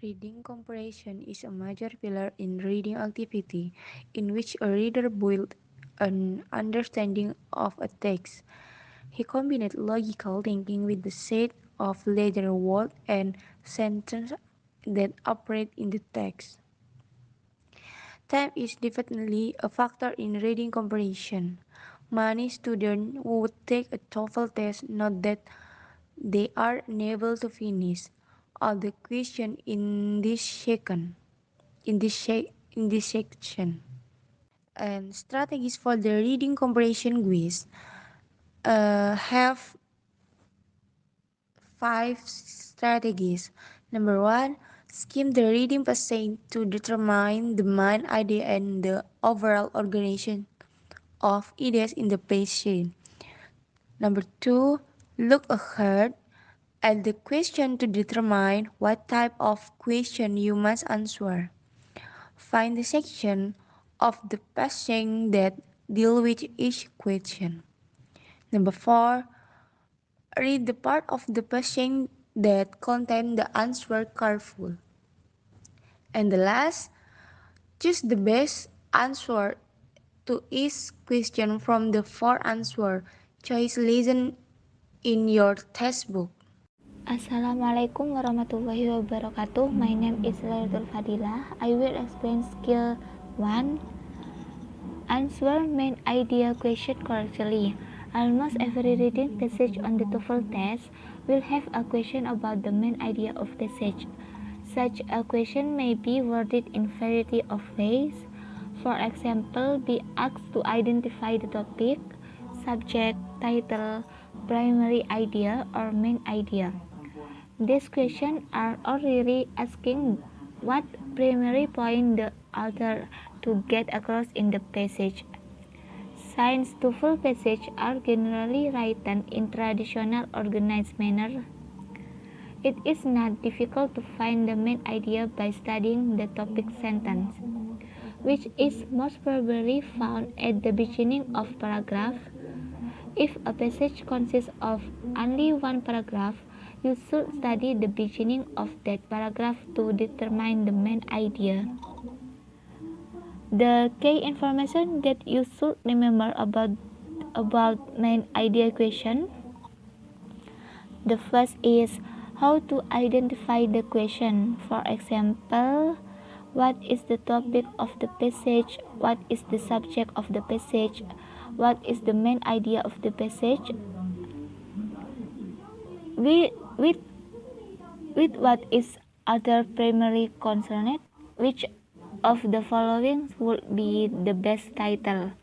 Reading comprehension is a major pillar in reading activity in which a reader builds an understanding of a text. He combined logical thinking with the set of letter words and sentences that operate in the text. Time is definitely a factor in reading comprehension. Many students who would take a TOEFL test note that they are unable to finish all the questions in this section. And strategies for the reading comprehension quiz have five strategies. Number one, skim the reading passage to determine the main idea and the overall organization of ideas in the passage. Number two, look ahead at the question to determine what type of question you must answer. Find the section of the passage that deal with each question. Number four, read the part of the passage that contain the answer careful. And the last, choose the best answer to each question from the four answer choice listed in your textbook. Assalamualaikum warahmatullahi wabarakatuh. My name is Lailatul Fadilah. I will explain skill 1. Answer main idea question correctly. Almost every reading passage on the TOEFL test will have a question about the main idea of the passage. Such a question may be worded in variety of ways. For example, be asked to identify the topic, subject, title, primary idea, or main idea. These questions are really asking what primary point the author to get across in the passage. Since TOEFL passages are generally written in traditional organized manner, it is not difficult to find the main idea by studying the topic sentence, which is most probably found at the beginning of paragraph. If a passage consists of only one paragraph, you should study the beginning of that paragraph to determine the main idea. The key information that you should remember about main idea question. The first is how to identify the question. For example, what is the topic of the passage? What is the subject of the passage? What is the main idea of the passage? With what is other primary concerned? Which of the following would be the best title?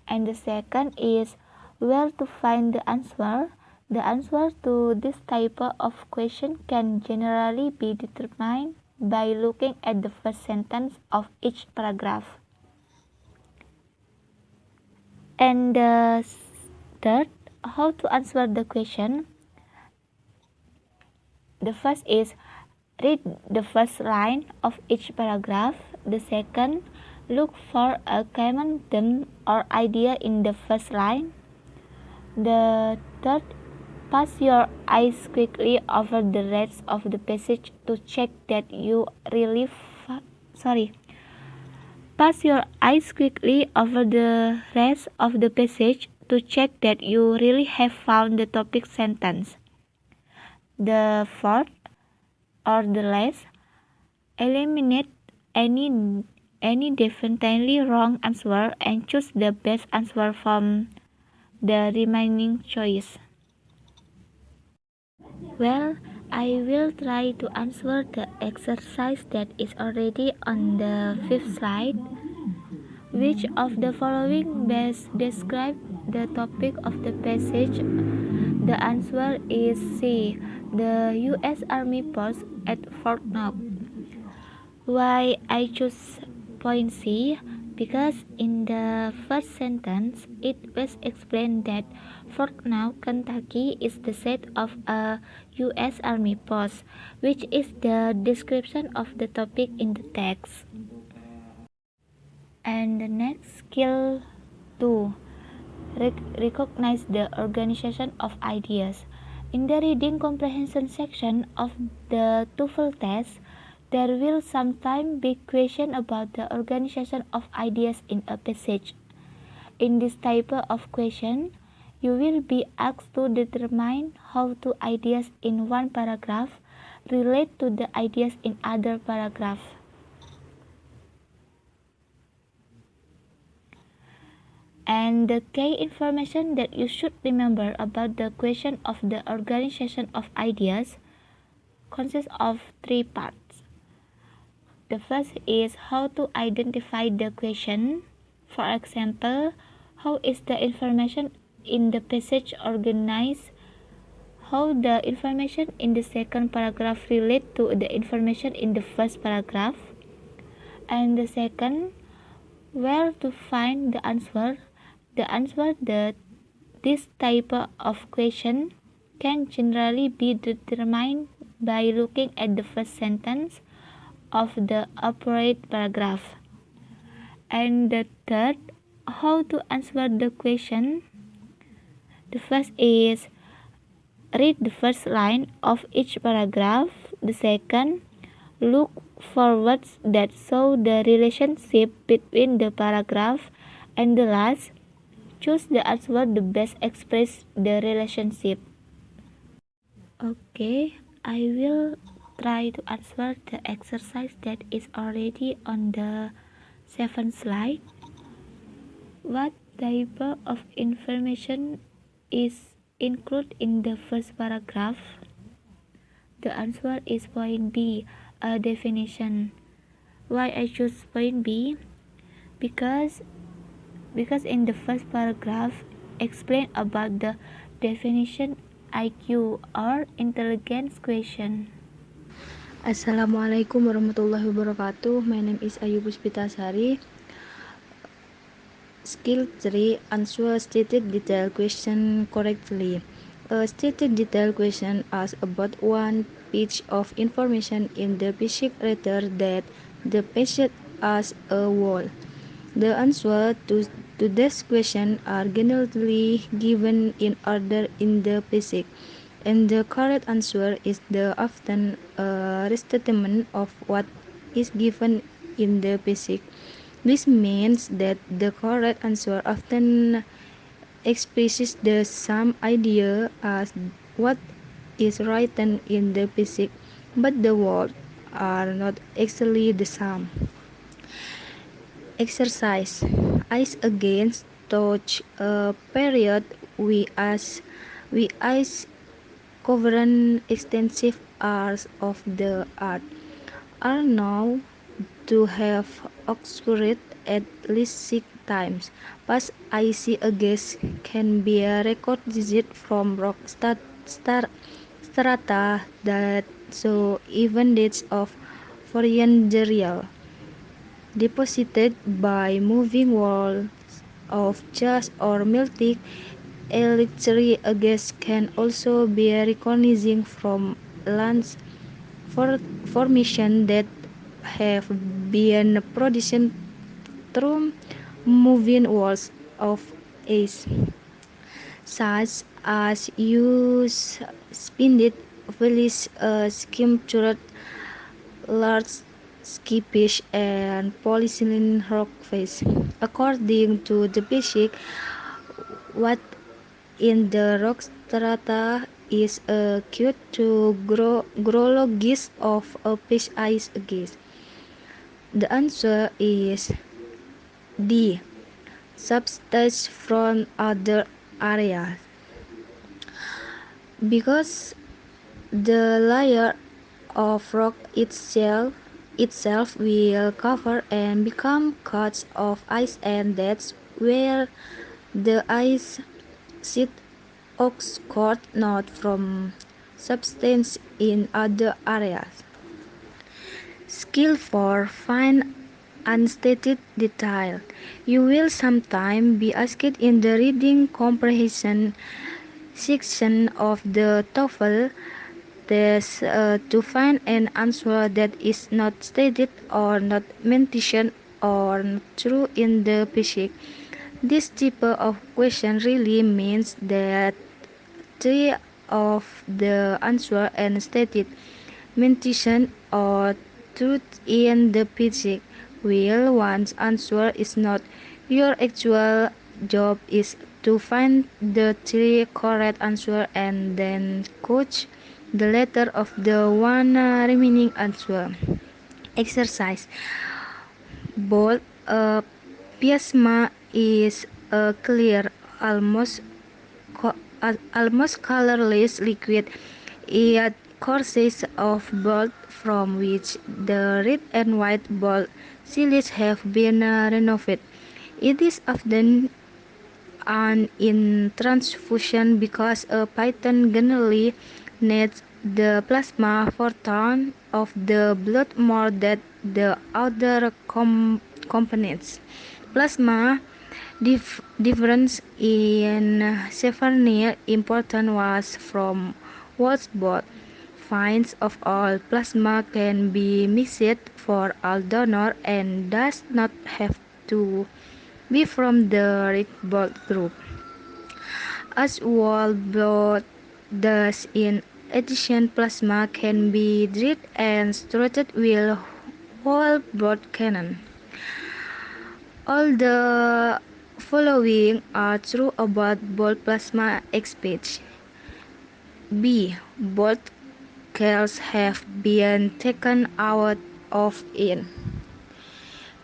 And the second is where to find the answer. The answer to this type of question can generally be determined by looking at the first sentence of each paragraph. And the third, how to answer the question. The first is read the first line of each paragraph. The second, look for a common theme or idea in the first line. The third, pass your eyes quickly over the rest of the passage to check that you really Pass your eyes quickly over the rest of the passage to check that you really have found the topic sentence. The fourth, or the last, eliminate any definitely wrong answer and choose the best answer from the remaining choice. Well, I will try to answer the exercise that is already on the fifth slide. Which of the following best describe the topic of the passage? The answer is C. The U.S. Army post at Fort Knox. Why I choose point C? Because in the first sentence, it was explained that Fort Knox, Kentucky is the site of a U.S. Army post, which is the description of the topic in the text. And the next skill 2. Recognize the organization of ideas. In the reading comprehension section of the TOEFL test, There will sometimes be questions about the organization of ideas in a passage. In this type of question, you will be asked to determine how two ideas in one paragraph relate to the ideas in other paragraph. And the key information that you should remember about the question of the organization of ideas consists of three parts. The first is how to identify the question. For example, how is the information in the passage organized? How the information in the second paragraph relate to the information in the first paragraph? And the second, where to find the answer? The answer that this type of question can generally be determined by looking at the first sentence of the appropriate paragraph. And the third, how to answer the question. The first is read the first line of each paragraph. The second, look for words that show the relationship between the paragraph. And the last, choose the answer that best express the relationship. Okay, I will try to answer the exercise that is already on the 7th slide. What type of information is included in the first paragraph? The answer is point B, a definition. Why I choose point B? Because in the first paragraph explain about the definition IQ or intelligence question. Assalamualaikum warahmatullahi wabarakatuh. My name is Ayu Puspitasari. Skill 3. Answer stated detailed question correctly. A stated detailed question asks about one piece of information in the passage rather than the passage as a whole. The answer to this question are generally given in order in the passage, and the correct answer is the often restatement of what is given in the passage. This means that the correct answer often expresses the same idea as what is written in the passage, but the words are not actually the same. Exercise. Ice against touch a period we ice covering extensive areas of the earth are now to have occurred at least 6 times. Past icy ages can be recognized from rock strata that show even dates of foreign burial deposited by moving walls of gas or melting electric gas can also be recognized from land formation that have been produced through moving walls of ice, such as use spinded valleys, sculptured large skifish, and polycylindrical rock face. According to the basic, what in the rock strata is acute to growologists of a fish ice age. The answer is D. Substances from other areas. Because the layer of rock itself will cover and become cuts of ice, and that's where the ice sheet occurs, not from substance in other areas. Skill 4. Find unstated detail. You will sometimes be asked in the reading comprehension section of the TOEFL test to find an answer that is not stated or not mentioned or not true in the passage. This type of question really means that three of the answer and stated, mentioned, or truth in the physics, while one's answer is not. Your actual job is to find the three correct answer and then coach the letter of the one remaining answer. Exercise. Bold plasma is a clear, almost colorless liquid. It consists of blood from which the red and white blood cells have been removed. It is often an in transfusion because a python generally needs the plasma portion of the blood more than the other components. Plasma difference in severe important was from what both finds of all plasma can be mixed for all donor and does not have to be from the red blood group. As whole blood does in addition plasma can be dried and stored with whole blood cannon. All the following are true about blood plasma exchange. B. Both cells have been taken out of it.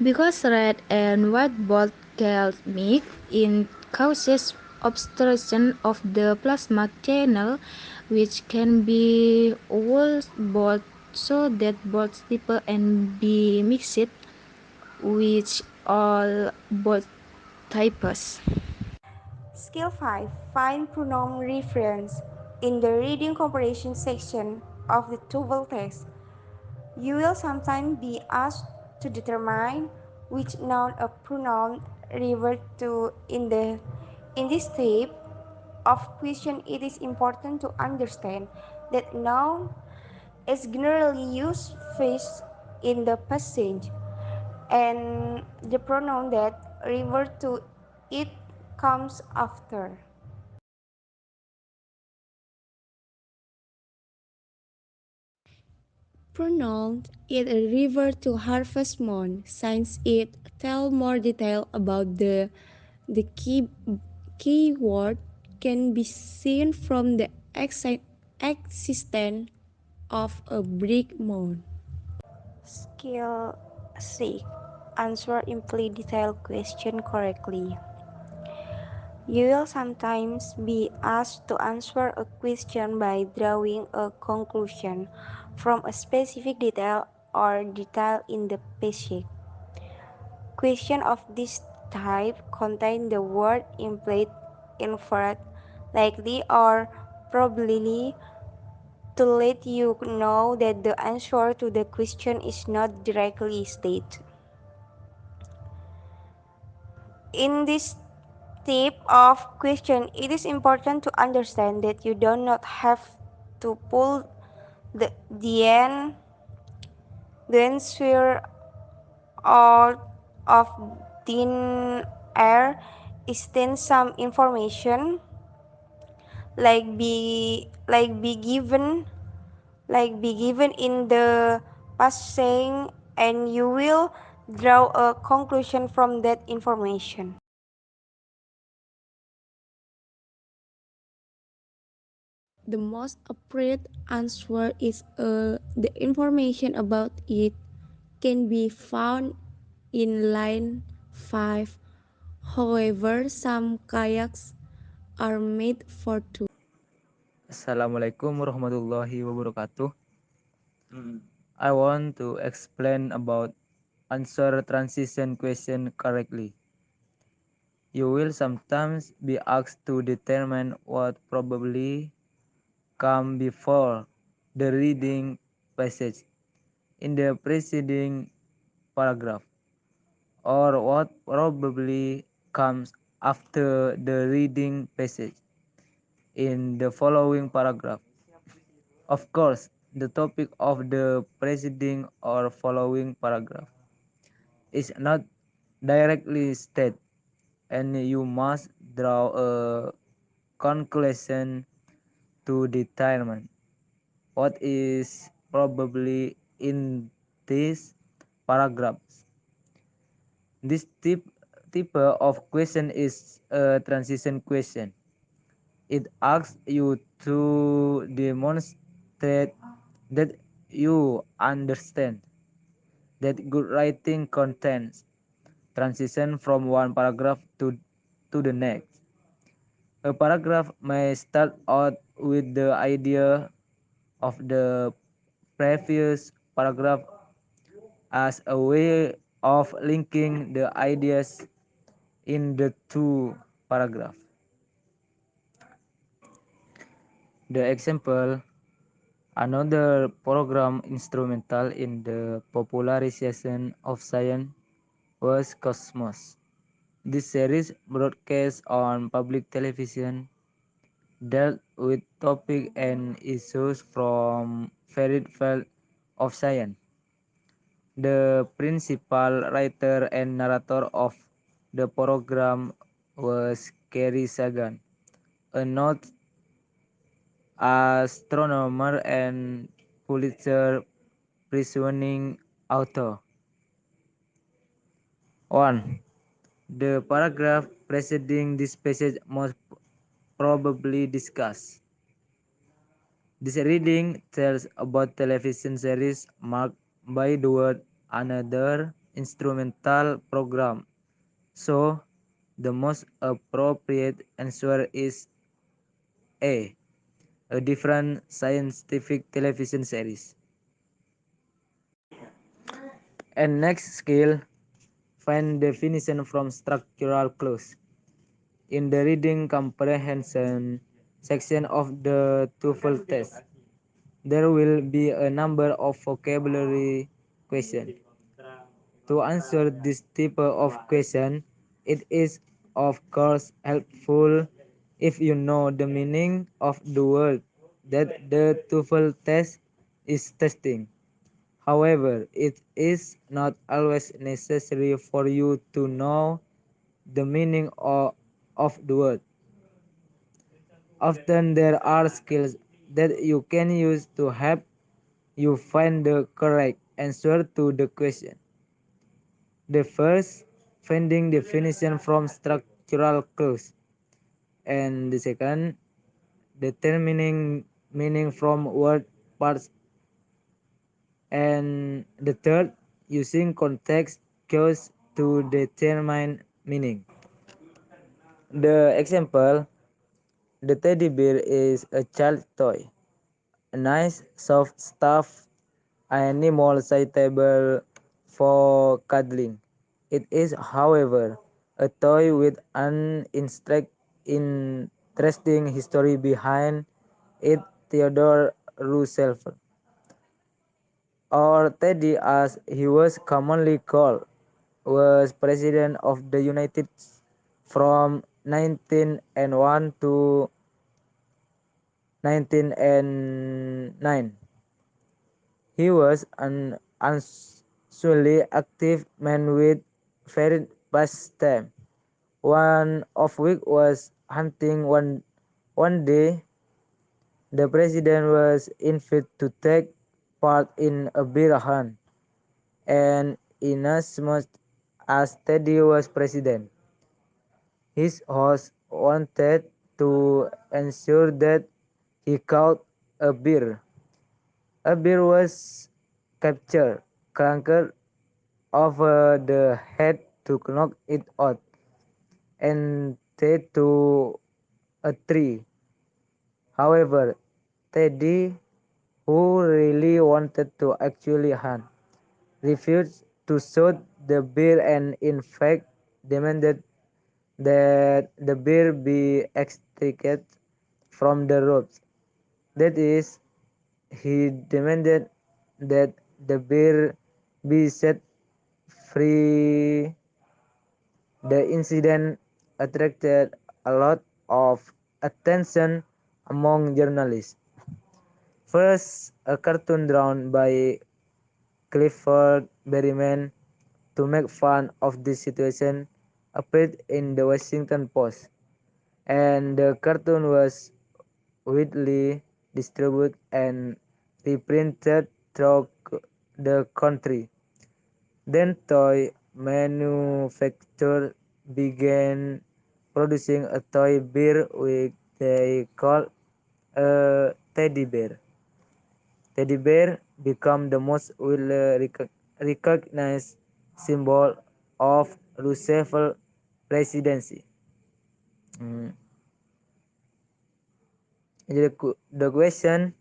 Because red and white blood cells mix it causes obstruction of the plasma channel, which can be worse both so that both stipple and be mixed, which all both types. Skill 5. Find pronoun reference. In the reading comprehension section of the TOEFL test, you will sometimes be asked to determine which noun a pronoun revert to in this type of question. It is important to understand that noun is generally used first in the passage, and the pronoun that revert to it comes after. Pronouns it refer to harvest moon since it tell more detail about the key word can be seen from the existence of a brick moon. Skill 6. Answer imply detailed question correctly. You will sometimes be asked to answer a question by drawing a conclusion from a specific detail or detail in the passage. Questions of this type contain the word implied, inferred, likely, or probably to let you know that the answer to the question is not directly stated. In this type of question, it is important to understand that you do not have to pull the end the answer out of thin air. Instead, some information like be given in the passing, and you will draw a conclusion from that information. The most appropriate answer is the information about it can be found in line 5. However, some kayaks are made for two. Assalamualaikum warahmatullahi wabarakatuh. I want to explain about answer transition question correctly. You will sometimes be asked to determine what probably come before the reading passage in the preceding paragraph, or what probably comes after the reading passage in the following paragraph. Of course, the topic of the preceding or following paragraph is not directly stated, and you must draw a conclusion to determine what is probably in these paragraphs. This type of question is a transition question. It asks you to demonstrate that you understand that good writing contains transition from one paragraph to the next. A paragraph may start out with the idea of the previous paragraph as a way of linking the ideas in the two paragraphs. The example: another program instrumental in the popularization of science was Cosmos. This series, broadcast on public television, dealt with topics and issues from varied fields of science. The principal writer and narrator of the program was Carrie Sagan, a noted astronomer and Pulitzer Prize-winning author. 1. The paragraph preceding this passage most probably discussed. This reading tells about television series marked by the word another instrumental program. So, the most appropriate answer is A. A different scientific television series. And next skill, find definition from structural clues. In the reading comprehension section of the TOEFL test, there will be a number of vocabulary questions. To answer this type of question, it is of course helpful if you know the meaning of the word that the TOEFL test is testing. However, it is not always necessary for you to know the meaning of the word. Often there are skills that you can use to help you find the correct answer to the question. The first, finding definition from structural clues, and the second, determining meaning from word parts, and the third, using context cues to determine meaning. The example: the teddy bear is a child toy, a nice soft stuffed animal suitable for cuddling. It is, however, a toy with an interesting history behind it. Theodore Roosevelt, or Teddy as he was commonly called, was President of the United States from 1901 to 1909. He was an unusually active man with varied pastimes, one of which was hunting. One day, the president was invited to take part in a bear hunt, and inasmuch as Teddy was president, his host wanted to ensure that he caught a bear. A bear was captured, cranked over the head to knock it out, and tied to a tree. However, Teddy, who really wanted to actually hunt, refused to shoot the bear and in fact demanded that the bear be extricated from the ropes. That is, he demanded that the bear be set free. The incident attracted a lot of attention among journalists. First, a cartoon drawn by Clifford Berryman to make fun of this situation appeared in the Washington Post, and the cartoon was widely distributed and reprinted throughout the country. Then toy manufacturers began producing a toy bear which they called a teddy bear. Teddy bear became the most widely recognized symbol of Roosevelt presidency. Mm. The question,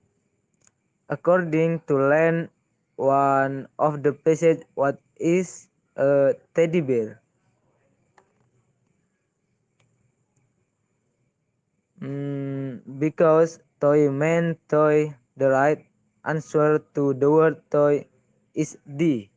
according to Land, one of the passage, what is a teddy bear? Because toy meant toy, the right answer to the word toy is D.